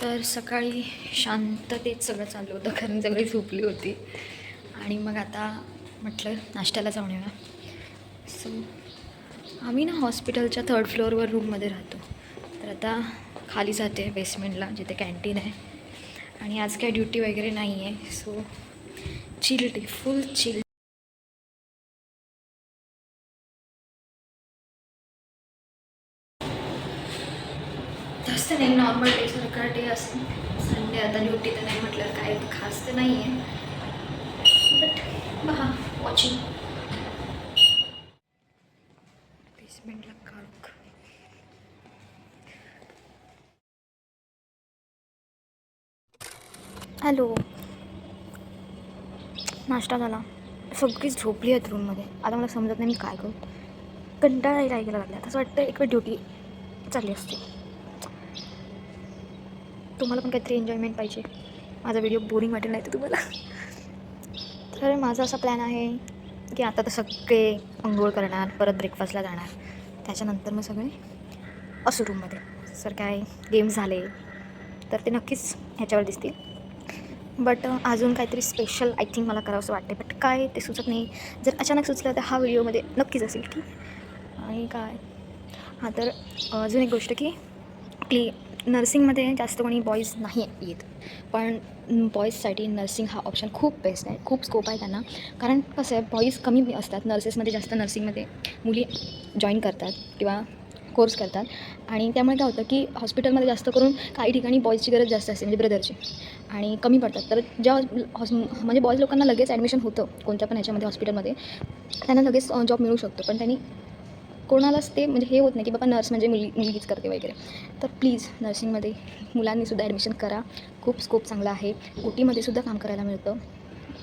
तर सकाळी शांततेत सगळं चालू होतं कारण सगळी झोपली होती आणि मग आता म्हटलं नाश्त्याला जाऊन येऊया. सो आम्ही ना हॉस्पिटलच्या 3rd फ्लोअरवर रूममध्ये राहतो. तर आता खाली जाते बेसमेंटला जिथे कॅन्टीन आहे आणि आज काय ड्युटी वगैरे नाही आहे. सो चिल डे, फुल चिल. जास्त नाही, नॉर्मल डे सारखा डे असतो. संडे आता ड्युटी तर नाही म्हटलं काय खास तर नाही आहे, बट बघा वॉचिंग बेसमेंटला काळोख. हॅलो, नाश्ता झाला, सगळीच झोपली आहेत रूममध्ये. आता मला समजत नाही मी काय करू. कंटाळा यायला लागला. असं वाटतं एक वेळ ड्युटी चालली असते. तुम्हाला पण काहीतरी एन्जॉयमेंट पाहिजे. माझा व्हिडिओ बोरिंग वाटेल नाही तर तुम्हाला. तर माझा असा प्लॅन आहे की आता तर सगळे अंघोळ करणार, परत ब्रेकफास्टला जाणार, त्याच्यानंतर मग सगळे असू रूममध्ये. सर काय गेम्स झाले तर ते नक्कीच ह्याच्यावर दिसतील. बट अजून काहीतरी स्पेशल आय थिंक मला करावंसं वाटते, बट काय ते सुचत नाही. जर अचानक सुचलं तर हा व्हिडिओमध्ये नक्कीच असेल. ठीक. आणि काय हां, तर अजून एक गोष्ट की नर्सिंगमध्ये जास्त कोणी बॉईज नाही येत, पण बॉईजसाठी नर्सिंग हा ऑप्शन खूप बेस्ट आहे. खूप स्कोप आहे त्यांना. कारण कसं आहे, बॉईज कमी असतात नर्सेसमध्ये, जास्त नर्सिंगमध्ये मुली जॉईन करतात किंवा कोर्स करतात. आणि त्यामुळे काय होतं की हॉस्पिटलमध्ये जास्त करून काही ठिकाणी बॉईजची गरज जास्त असते, म्हणजे ब्रदरची, आणि कमी पडतात. तर म्हणजे बॉईज लोकांना लगेच ॲडमिशन होतं कोणत्या पण ह्याच्यामध्ये हॉस्पिटलमध्ये, त्यांना लगेच जॉब मिळू शकतो. पण त्यांनी कोणालाच ते म्हणजे हे होत नाही की बाबा नर्स म्हणजे मुलगीच करते वगैरे. तर प्लीज नर्सिंगमध्ये मुलांनीसुद्धा ॲडमिशन करा. खूप स्कोप चांगला आहे. OTमध्ये सुद्धा काम करायला मिळतं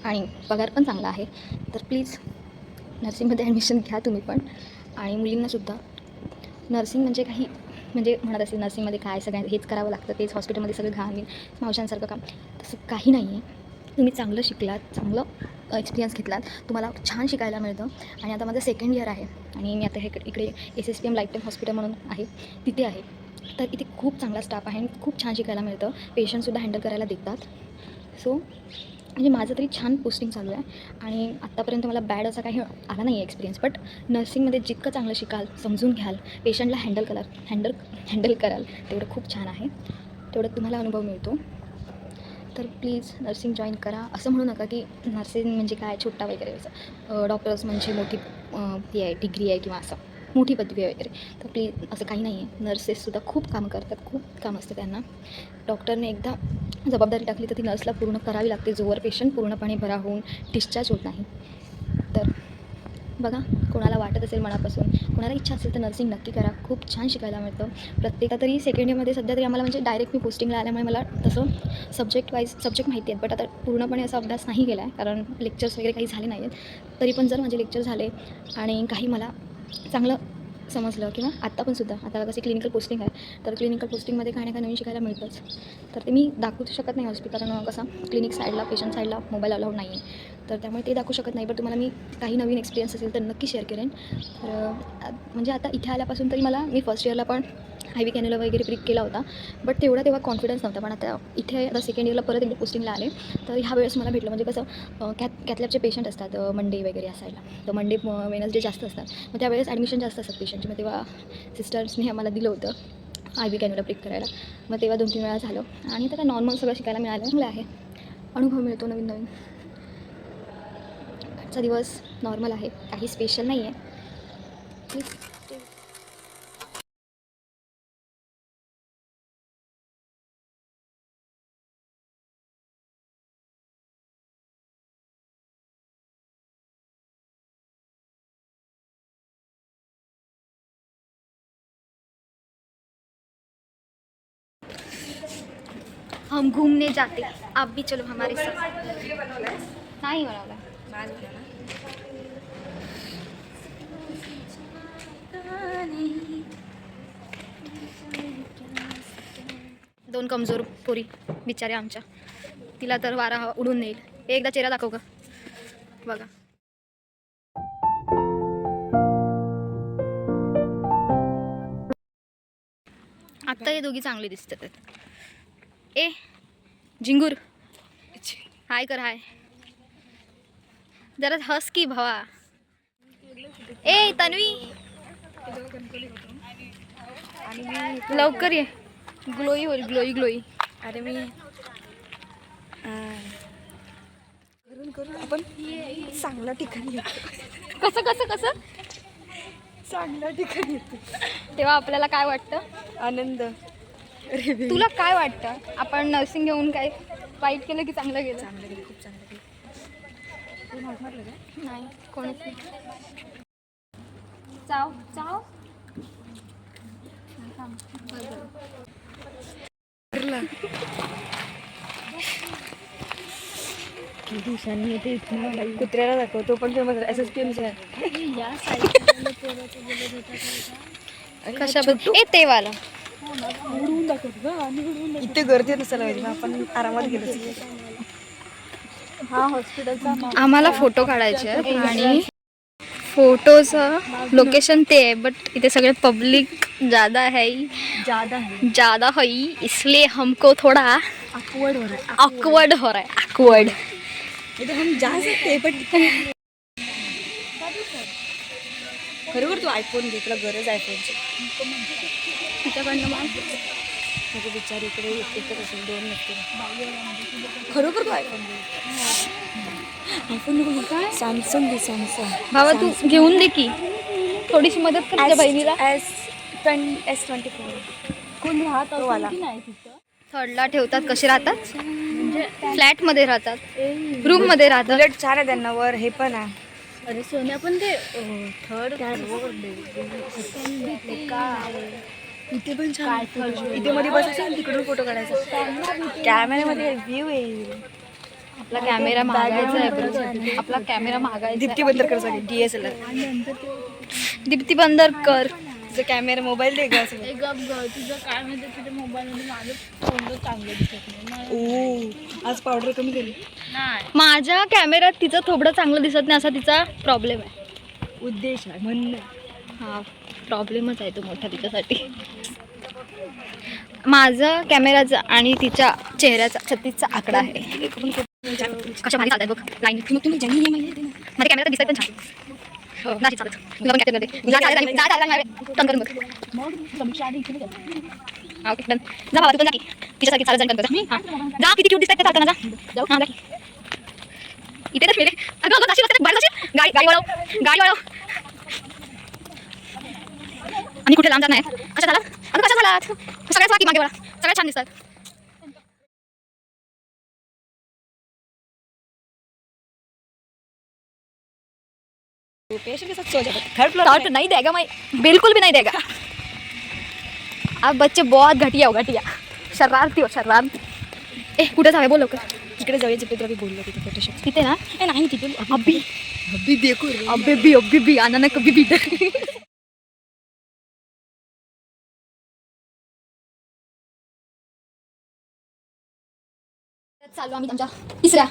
आणि पगार पण चांगला आहे. तर प्लीज नर्सिंगमध्ये ॲडमिशन घ्या तुम्ही पण. आणि मुलींनासुद्धा नर्सिंग म्हणजे काही म्हणजे म्हणत असेल नर्सिंगमध्ये काय सगळ्यांना हेच करावं लागतं, तेच हॉस्पिटलमध्ये सगळं घाण मावशांसारखं काम, तसं काही नाही आहे. तुम्ही चांगलं शिकलात, चांगलं एक्सपिरियन्स घेतलात, तुम्हाला छान शिकायला मिळतं. आणि आता माझं 2nd इयर आहे आणि मी आता इकडे SSPM लाईफटाईम हॉस्पिटल म्हणून आहे, तिथे आहे. तर इथे खूप चांगला स्टाफ आहे आणि खूप छान शिकायला मिळतं. पेशंटसुद्धा हँडल करायला देतात. सो म्हणजे माझं तरी छान पोस्टिंग चालू आहे आणि आत्तापर्यंत मला बॅड असा काही आला नाही आहे एक्सपिरियन्स. बट नर्सिंगमध्ये जितकं चांगलं शिकाल, समजून घ्याल, पेशंटला हँडल कराल, तेवढं खूप छान आहे. तेवढं तुम्हाला अनुभव मिळतो. तर प्लीज नर्सिंग जॉईन करा. असं म्हणू नका की नर्सिंग म्हणजे काय छोटा वगैरे असं, डॉक्टर्स म्हणजे मोठी ही आहे, डिग्री आहे किंवा असं मोठी पदवी आहे वगैरे. तर प्लीज असं काही नाही आहे. नर्सेससुद्धा खूप काम करतात, खूप काम असतं त्यांना. डॉक्टरने एकदा जबाबदारी टाकली तर ती नर्सला पूर्ण करावी लागते, जोवर पेशंट पूर्णपणे बरा होऊन डिस्चार्ज होत नाही. तर बघा, कोणाला वाटत असेल मनापासून, कोणाला इच्छा असेल तर नर्सिंग नक्की करा. खूप छान शिकायला मिळतं. प्रत्येका तरी 2nd इयरमध्ये सध्या तरी आम्हाला म्हणजे डायरेक्ट मी पोस्टिंगला आल्यामुळे मला तसं सब्जेक्ट माहिती आहेत. बट आता पूर्णपणे असा अभ्यास नाही केला आहे, कारण लेक्चर्स वगैरे काही झाले नाही आहेत. तरी पण जर माझे लेक्चर झाले आणि काही मला चांगलं समजलं किंवा आत्ता पण सुद्धा आता कशी क्लिनिकल पोस्टिंग आहे, तर क्लिनिकल पोस्टिंगमध्ये काही ना काही नवीन शिकायला मिळतंच. तर ते मी दाखवू शकत नाही कारण कसं क्लिनिक साईडला, पेशंट साईडला मोबाईल अलाउड नाही आहे, तर त्यामुळे ते दाखवू शकत नाही. पण तुम्हाला मी काही नवीन एक्सपिरियन्स असेल तर नक्की शेअर करेन. तर म्हणजे आता इथे आल्यापासून तरी मी फर्स्ट इयरला पण IV कॅन्युला वगैरे प्रिक केला होता, बट तेव्हा कॉन्फिडन्स नव्हता. पण आता इथे 2nd इयरला परत एकदा पोस्टिंगला आले, तर ह्या वेळेस मला भेटलं. म्हणजे कसं कॅथलॅबचे पेशंट असतात मंडे वगैरे असायला, तर मंडे वेनसडे जास्त असतात. मग त्यावेळेस ॲडमिशन जास्त असतात पेशंटचे. मग तेव्हा सिस्टर्सने आम्हाला दिलं होतं IV कॅन्युला प्रिक करायला. मग तेव्हा 2-3 वेळा झालं आणि आता नॉर्मल सगळं शिकायला मिळालं. चांगलं आहे, अनुभव मिळतो नवीन. आजचा दिवस नॉर्मल आहे, काही स्पेशल नाही आहे. हम घूमने जाते, आप भी चलो हमारे साथ. नाही बनवला. 2 कमजोर पोरी बिचाऱ्या आमच्या, तिला तर वारा उडून नेईल. एकदा चेहरा दाखव का बघा. आत्ता हे दोघी चांगले दिसतात. ए झिंगूर, हाय कर, हाय जरा हस की भावा. ए तन्वी, लवकर ये, ग्लोई होईल, ग्लोई. अरे मी करून आपण चांगल्या ठिकाणी येतो. कसं चांगल्या ठिकाणी येतो तेव्हा आपल्याला काय वाटतं? आनंद. तुला काय वाटतं? आपण नर्सिंग घेऊन काय वाईट केलं की चांगलं गेलं? चांगलं गेलं, खूप चांगलं गेलं. कोण हात मारलं का? नाही, कोणीच नाही. चाव दिवसांनी येते इथनं कुत्र्याला दाखव, तो पण फेमस आहे SSPM चा. या साईडला पोराचं बोलत होता कशाबद्दल ए ते वाला उडवून दाखवत गं आणि उडवून इथे गर्दी नसायला पाहिजे, आपण आरामात गेलो. हा हॉस्पिटलचा आम्हाला फोटो काढायचे आहेत आणि फोटोचं लोकेशन ते आहे, बट इथे सगळे पब्लिक ज़्यादा है, ज़्यादा है, इसलिए हमको थोड़ा ऑकवर्ड हो रहा है. ऑकवर्ड हो रहा है. ऑकवर्ड. इथे हम जा सकते पण खरोखर तू आयफोन घे, तुला गरज आयफोनची. तिच्याकडनं मग म्हणजे बिचारी इकडे एकच असेल, 2 नसतील. खरोखर तू आयफोन घे. आयफोन नको घेऊ काय, सॅमसंग घे, सॅमसंग. बाबा तू घेऊन दे की, थोडीशी मदत कर तुझ्या बहिणीला. S24 कोण राहत तो वाला. असेल की नाही तिथं थर्डला ठेवतात. कसे राहतात? म्हणजे फ्लॅटमध्ये राहतात, रूममध्ये राहतात. बुलेट 4 आहे त्यांना, वर हे पण आहे. अरे सोन्या पण ते थर्ड इथे पण छान. इथे मध्ये बसायचं आणि तिकडून फोटो काढायचा. कॅमेऱ्यामध्ये व्ह्यू येईल. आपला कॅमेरा मागायचा आहे bro. आपला कॅमेरा मागायचा दीप्ती बंदर कर सगळी DSLR. दीप्ती बंदर कर. तुझा कॅमेरा मोबाईल दे ग सगळं. एक गप ग तुझं काय म्हणजे तुझ्या मोबाईलमध्ये माझं फोन चांगलं दिसत नाही ओ आज पावडर कमी केली. नाही माझ्या कॅमेऱ्यात तिचं थोबडं चांगलं दिसत नाही, असा तिचा प्रॉब्लेम आहे. उद्देश आहे म्हणणं. हा प्रॉब्लेमच आहे तो मोठा तिच्यासाठी. माझं कॅमेराचा आणि तिच्या चेहऱ्याचा 36चा आकडा आहे. कशा भारी चालत बघ लाईन. तुम्ही ज्यांनी हे माहिती आहे ना, माझ्या कॅमेरा दिसत पण छान. हो नाही चालत. तुला पण कॅप्चर करते. टर्न करून बघ. मग समीक्षा आधी इकडे जा. हा ओके डन. जा बाबा तू पण जा की. तिच्यासारखी चालत जाण करतो. जा किती क्यूट दिसत चालताना. जा हा जा की. इथे तर फिरे. अगं अगं जाशी बसते बाहेर जाशी. गाडी वळव. आणि कुठे लांब जात नाही. कशा झाला? अगं कशा झाला? सगळ्याच वाकी मागे वळा. सगळ्यात छान दिसतात. पेशेंट के साथ सो जाता. थर्ड फ्लोर टॉर्च नहीं देगा मैं, बिल्कुल भी नहीं देगा. आप बच्चे बहुत घटिया हो, घटिया शरारती हो, शरारती. ए कुठे जावे बोल लवकर. इकडे जाऊया जिथे तुला बोललो तिथे फोटोशूट. तिथे ना ए नाही तिथे अभी अभी देखो रे. अभी भी आना ना कभी भी इधर. चालू आम्ही त्यांच्या तिसऱ्या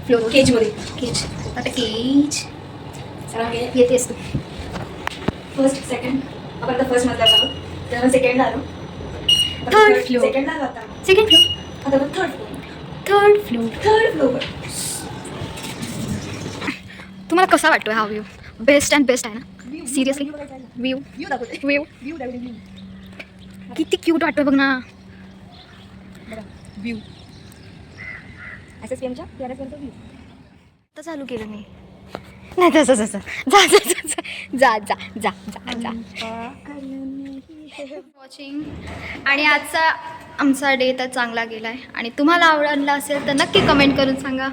फ्लोर केज मध्ये. केज. आता केज चला गे. येतेस तू. फर्स्ट सेकंड आपण आता फर्स्ट मधला आलो, त्यानंतर सेकंड आलो, Third floor. सेकंड आलो आता. Second floor. आता आपण थर्ड फ्लोर. Third floor. तुम्हाला कसा वाटतोय हा व्ह्यू? बेस्ट अँड बेस्ट आहे ना सिरियसली. व्ह्यू व्ह्यू दाखवते. व्ह्यू व्ह्यू दाखवते. किती क्यूट वाटतोय बघ ना. व्ह्यू SSPM च्या PRS व्ह्यू. आता चालू केलं मी. नाही तसं जा जा जा जा जा जा वॉचिंग. आणि आजचा आमचा डे तर चांगला गेला आहे आणि तुम्हाला आवडला असेल तर नक्की कमेंट करून सांगा.